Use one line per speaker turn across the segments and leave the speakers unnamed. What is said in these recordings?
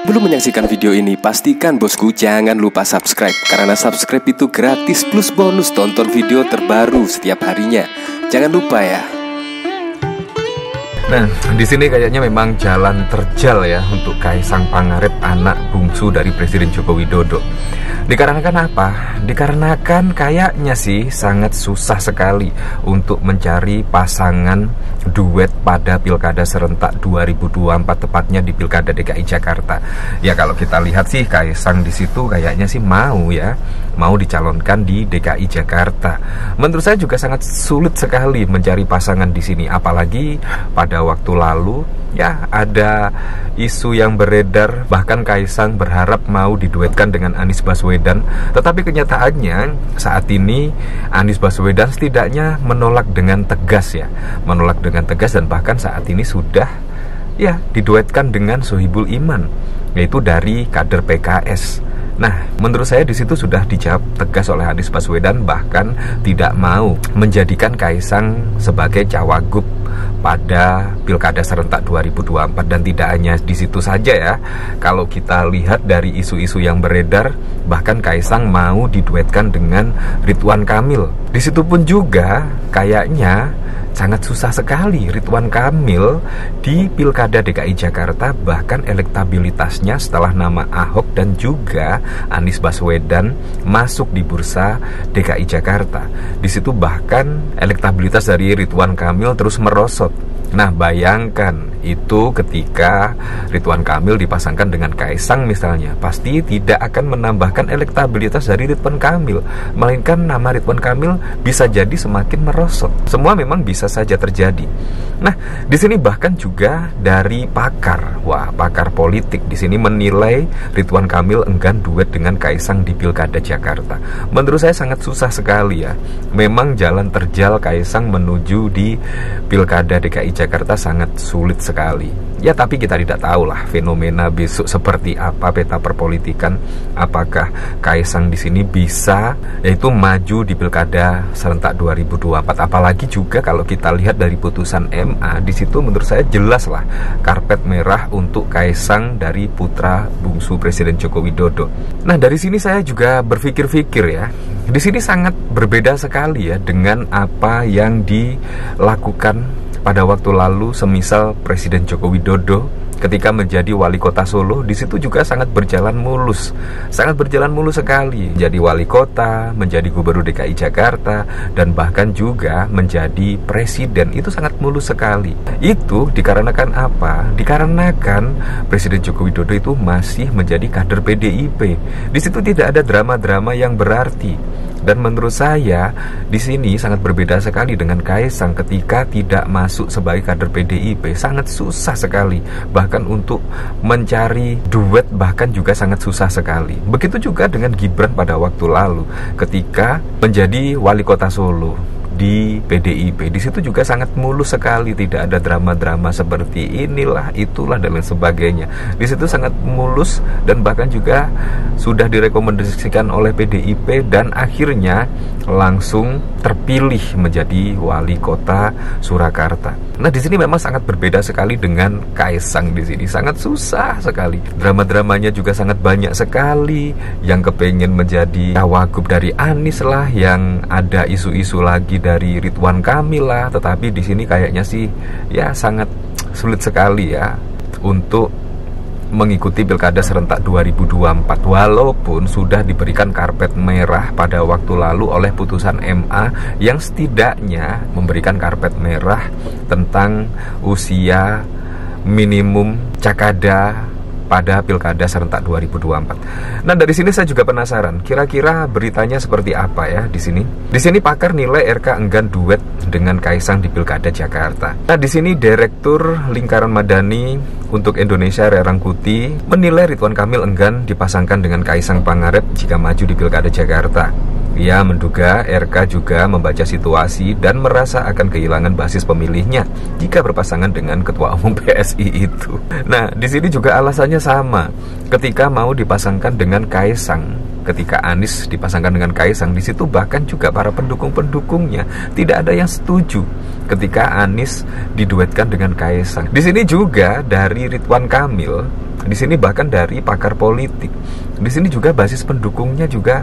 Sebelum menyaksikan video ini, pastikan bosku jangan lupa subscribe, karena subscribe itu gratis plus bonus tonton video terbaru setiap harinya. Jangan lupa ya.
Nah, di sini kayaknya memang jalan terjal ya untuk Kaisang Pangarep, anak bungsu dari Presiden Joko Widodo. Dikarenakan apa? Dikarenakan kayaknya sih sangat susah sekali untuk mencari pasangan duet pada Pilkada serentak 2024, tepatnya di Pilkada DKI Jakarta. Ya kalau kita lihat sih Kaisang di situ kayaknya sih mau dicalonkan di DKI Jakarta. Menurut saya juga sangat sulit sekali mencari pasangan di sini, apalagi pada waktu lalu ya ada isu yang beredar, bahkan Kaisang berharap mau diduetkan dengan Anies Baswedan. Tetapi kenyataannya saat ini Anies Baswedan setidaknya menolak dengan tegas dan bahkan saat ini sudah ya diduetkan dengan Sohibul Iman, yaitu dari kader PKS. Nah, menurut saya di situ sudah dijawab tegas oleh Anies Baswedan, bahkan tidak mau menjadikan Kaisang sebagai cawagup pada Pilkada serentak 2024. Dan tidak hanya di situ saja ya. Kalau kita lihat dari isu-isu yang beredar, bahkan Kaisang mau diduetkan dengan Ridwan Kamil. Di situ pun juga kayaknya sangat susah sekali Ridwan Kamil di Pilkada DKI Jakarta, bahkan elektabilitasnya setelah nama Ahok dan juga Anies Baswedan masuk di bursa DKI Jakarta. Di situ bahkan elektabilitas dari Ridwan Kamil terus merosot. Nah, bayangkan itu ketika Ridwan Kamil dipasangkan dengan Kaisang misalnya, pasti tidak akan menambahkan elektabilitas dari Ridwan Kamil, melainkan nama Ridwan Kamil bisa jadi semakin merosot. Semua memang bisa saja terjadi. Nah, di sini bahkan juga dari pakar politik di sini menilai Ridwan Kamil enggan duet dengan Kaisang di Pilkada Jakarta. Menurut saya sangat susah sekali ya. Memang jalan terjal Kaisang menuju di Pilkada DKI Jakarta sangat sulit sekali. Ya, tapi kita tidak tahu lah fenomena besok seperti apa peta perpolitikan. Apakah Kaisang di sini bisa yaitu maju di Pilkada serentak 2024? Apalagi juga kalau kita lihat dari putusan MA, di situ menurut saya jelas lah karpet merah untuk Kaisang dari putra bungsu Presiden Joko Widodo. Nah, dari sini saya juga berpikir-pikir ya. Di sini sangat berbeda sekali ya dengan apa yang dilakukan pada waktu lalu, semisal Presiden Joko Widodo ketika menjadi wali kota Solo. Di situ juga sangat berjalan mulus sekali. Jadi wali kota, menjadi gubernur DKI Jakarta, dan bahkan juga menjadi presiden, itu sangat mulus sekali. Itu dikarenakan apa? Dikarenakan Presiden Joko Widodo itu masih menjadi kader PDIP. Di situ tidak ada drama-drama yang berarti. Dan menurut saya di sini sangat berbeda sekali dengan Kaisang ketika tidak masuk sebagai kader PDIP. Sangat susah sekali, bahkan untuk mencari duet bahkan juga sangat susah sekali. Begitu juga dengan Gibran pada waktu lalu ketika menjadi wali kota Solo di PDIP. Di situ juga sangat mulus sekali, tidak ada drama-drama seperti inilah, itulah dan lain sebagainya. Di situ sangat mulus dan bahkan juga sudah direkomendasikan oleh PDIP dan akhirnya langsung terpilih menjadi wali kota Surakarta. Nah, di sini memang sangat berbeda sekali dengan Kaisang. Di sini sangat susah sekali. Drama-dramanya juga sangat banyak sekali. Yang kepengen menjadi cawagup dari Anies lah, yang ada isu-isu lagi dari Ridwan Kamil lah. Tetapi di sini kayaknya sih ya sangat sulit sekali ya untuk mengikuti Pilkada serentak 2024, walaupun sudah diberikan karpet merah pada waktu lalu oleh putusan MA yang setidaknya memberikan karpet merah tentang usia minimum cakada pada Pilkada serentak 2024. Nah, dari sini saya juga penasaran, kira-kira beritanya seperti apa ya di sini. Di sini pakar nilai RK enggan duet dengan Kaisang di Pilkada Jakarta. Nah, di sini Direktur Lingkaran Madani untuk Indonesia Rerangkuti menilai Ridwan Kamil enggan dipasangkan dengan Kaisang Pangarep jika maju di Pilkada Jakarta. Ia menduga RK juga membaca situasi dan merasa akan kehilangan basis pemilihnya jika berpasangan dengan Ketua Umum PSI itu. Nah, di sini juga alasannya sama. Ketika mau dipasangkan dengan Kaisang ketika Anies dipasangkan dengan Kaisang, di situ bahkan juga para pendukung-pendukungnya tidak ada yang setuju ketika Anies diduetkan dengan Kaisang. Di sini juga dari Ridwan Kamil, di sini bahkan dari pakar politik, di sini juga basis pendukungnya juga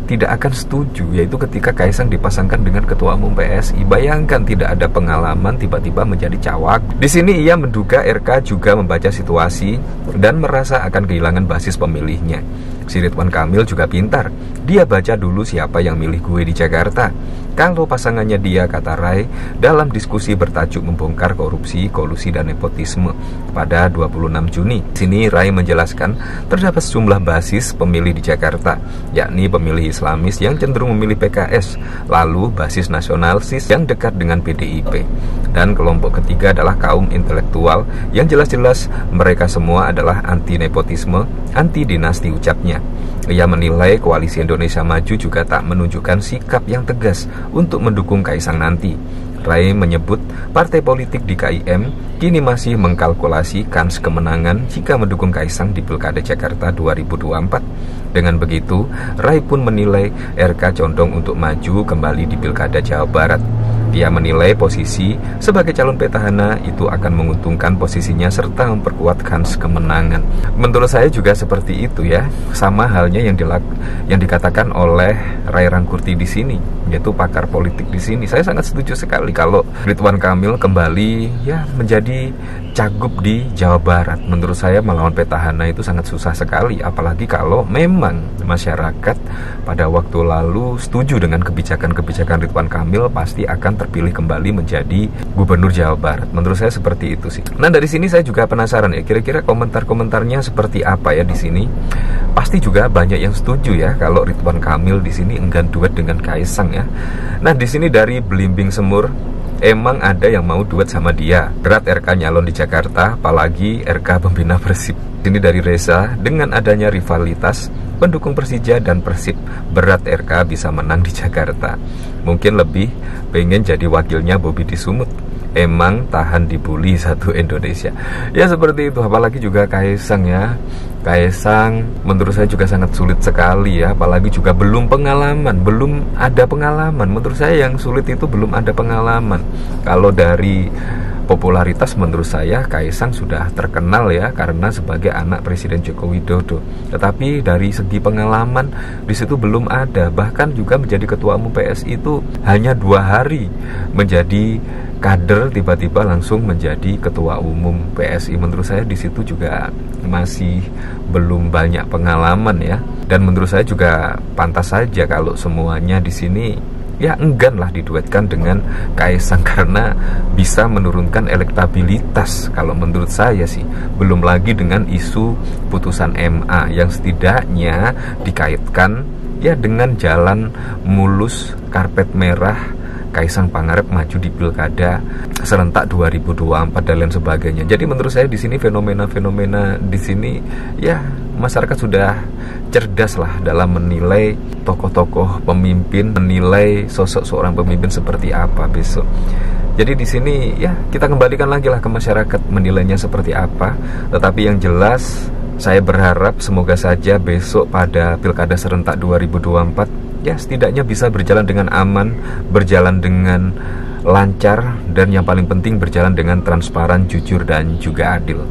tidak akan setuju, yaitu ketika Kaisang dipasangkan dengan Ketua Umum PSI. Bayangkan tidak ada pengalaman tiba-tiba menjadi cawagup. Di sini ia menduga RK juga membaca situasi dan merasa akan kehilangan basis pemilihnya. Si Ridwan Kamil juga pintar. Dia baca dulu siapa yang milih gue di Jakarta. Kalau pasangannya dia, kata Rai, dalam diskusi bertajuk membongkar korupsi, kolusi, dan nepotisme pada 26 Juni. Sini Rai menjelaskan terdapat sejumlah basis pemilih di Jakarta, yakni pemilih Islamis yang cenderung memilih PKS, lalu basis nasionalis yang dekat dengan PDIP. Dan kelompok ketiga adalah kaum intelektual yang jelas-jelas mereka semua adalah anti nepotisme, anti dinasti, ucapnya. Ia menilai Koalisi Indonesia Maju juga tak menunjukkan sikap yang tegas untuk mendukung Kaisang nanti. Rai menyebut partai politik di KIM kini masih mengkalkulasi kans kemenangan jika mendukung Kaisang di Pilkada Jakarta 2024. Dengan begitu, Rai pun menilai RK condong untuk maju kembali di Pilkada Jawa Barat. Ia menilai posisi sebagai calon petahana itu akan menguntungkan posisinya serta memperkuat kans kemenangan. Menurut saya juga seperti itu ya, sama halnya yang dikatakan oleh Rai Rangkuti di sini, yaitu pakar politik di sini. Saya sangat setuju sekali kalau Ridwan Kamil kembali ya menjadi cagup di Jawa Barat. Menurut saya melawan petahana itu sangat susah sekali, apalagi kalau memang masyarakat pada waktu lalu setuju dengan kebijakan-kebijakan Ridwan Kamil, pasti akan terpilih kembali menjadi gubernur Jawa Barat. Menurut saya seperti itu sih. Nah, dari sini saya juga penasaran ya, kira-kira komentar-komentarnya seperti apa ya di sini. Pasti juga banyak yang setuju ya kalau Ridwan Kamil di sini enggan duet dengan Kaisang ya. Nah, di sini dari Belimbing Semur, emang ada yang mau duet sama dia. Berat RK nyalon di Jakarta, apalagi RK pembina Persib. Ini dari Reza, dengan adanya rivalitas pendukung Persija dan Persib, berat RK bisa menang di Jakarta. Mungkin lebih pengen jadi wakilnya Bobi di Sumut. Emang tahan dibully satu Indonesia. Ya seperti itu, apalagi juga Kaisang ya. Kaisang menurut saya juga sangat sulit sekali ya, apalagi juga belum ada pengalaman. Menurut saya yang sulit itu belum ada pengalaman. Kalau dari popularitas menurut saya Kaisang sudah terkenal ya, karena sebagai anak Presiden Joko Widodo. Tetapi dari segi pengalaman di situ belum ada. Bahkan juga menjadi ketua umum PSI itu hanya 2 hari menjadi kader, tiba-tiba langsung menjadi ketua umum PSI. Menurut saya di situ juga masih belum banyak pengalaman ya. Dan menurut saya juga pantas saja kalau semuanya di sini ya enggan lah diduetkan dengan Kaisang, karena bisa menurunkan elektabilitas kalau menurut saya sih. Belum lagi dengan isu putusan MA yang setidaknya dikaitkan ya dengan jalan mulus karpet merah Kaisang Pangarep maju di Pilkada serentak 2024 dan lain sebagainya. Jadi menurut saya di sini fenomena-fenomena di sini ya masyarakat sudah cerdas lah dalam menilai tokoh-tokoh pemimpin, menilai sosok seorang pemimpin seperti apa besok. Jadi di sini ya kita kembalikan lagi lah ke masyarakat menilainya seperti apa. Tetapi yang jelas saya berharap semoga saja besok pada Pilkada serentak 2024 ya setidaknya bisa berjalan dengan aman, berjalan dengan lancar, dan yang paling penting berjalan dengan transparan, jujur, dan juga adil.